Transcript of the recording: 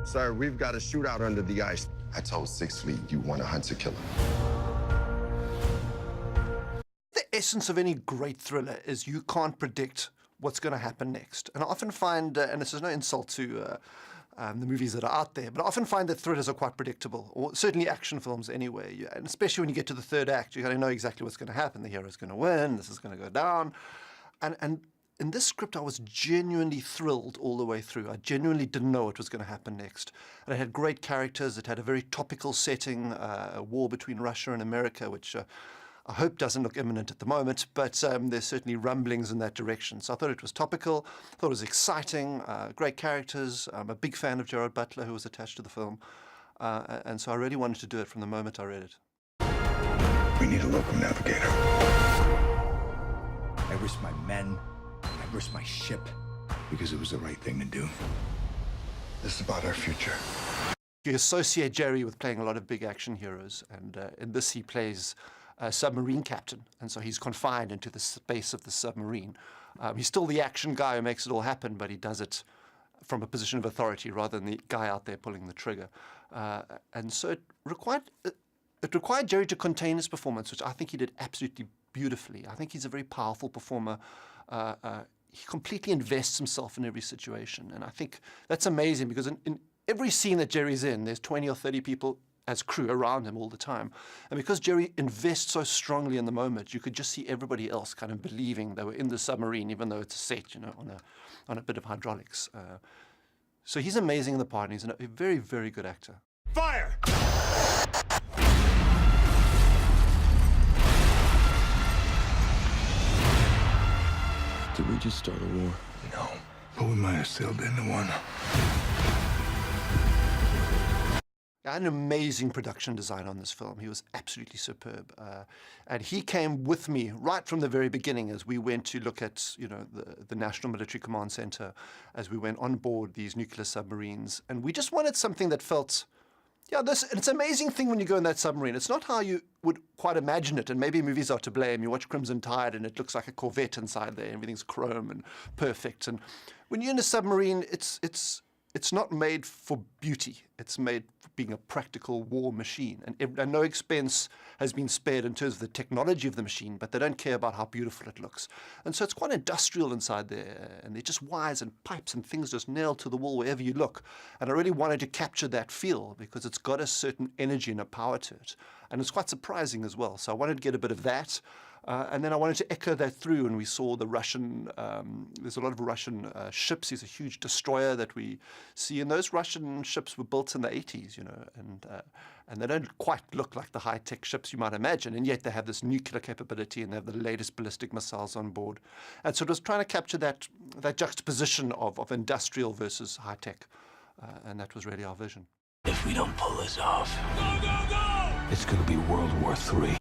Sir, we've got a shootout under the ice. I told Sixth Fleet you want a hunter-killer. The essence of any great thriller is you can't predict what's going to happen next. And I often find, and this is no insult to the movies that are out there, but I often find that thrillers are quite predictable, or certainly action films anyway. And especially when you get to the third act, you're going to know exactly what's going to happen. The hero's going to win, this is going to go down. And in this script, I was genuinely thrilled all the way through. I genuinely didn't know what was going to happen next. And it had great characters. It had a very topical setting, a war between Russia and America, which I hope doesn't look imminent at the moment, but there's certainly rumblings in that direction. So I thought it was topical, I thought it was exciting, great characters. I'm a big fan of Gerard Butler, who was attached to the film. And so I really wanted to do it from the moment I read it. We need a local navigator. I risked my men, I risked my ship. Because it was the right thing to do. This is about our future. You associate Jerry with playing a lot of big action heroes, and in this he plays a submarine captain, and so he's confined into the space of the submarine. He's still the action guy who makes it all happen, but he does it from a position of authority rather than the guy out there pulling the trigger. And so it required Jerry to contain his performance, which I think he did absolutely beautifully. I think he's a very powerful performer. He completely invests himself in every situation, and I think that's amazing because in every scene that Jerry's in, there's 20 or 30 people as crew around him all the time. And because Jerry invests so strongly in the moment, you could just see everybody else kind of believing they were in the submarine, even though it's a set, you know, on a bit of hydraulics. So he's amazing in the part, and he's a very, very good actor. Fire! Did we just start a war? No, but we might have sailed into one. I had an amazing production design on this film. He was absolutely superb. And he came with me right from the very beginning as we went to look at, you know, the National Military Command Center, as we went on board these nuclear submarines. And we just wanted something that felt, yeah, it's an amazing thing when you go in that submarine. It's not how you would quite imagine it, and maybe movies are to blame. You watch Crimson Tide and it looks like a Corvette inside there. Everything's chrome and perfect. And when you're in a submarine, it's not made for beauty. It's made for being a practical war machine. And no expense has been spared in terms of the technology of the machine, but they don't care about how beautiful it looks. And so it's quite industrial inside there. And they're just wires and pipes and things just nailed to the wall wherever you look. And I really wanted to capture that feel because it's got a certain energy and a power to it. And it's quite surprising as well. So I wanted to get a bit of that. And then I wanted to echo that through, and we saw the Russian, there's a lot of Russian ships. There's a huge destroyer that we see, and those Russian ships were built in the 80s, you know, and they don't quite look like the high-tech ships you might imagine, and yet they have this nuclear capability, and they have the latest ballistic missiles on board. And so it was trying to capture that juxtaposition of industrial versus high-tech, and that was really our vision. If we don't pull this off, it's going to be World War III.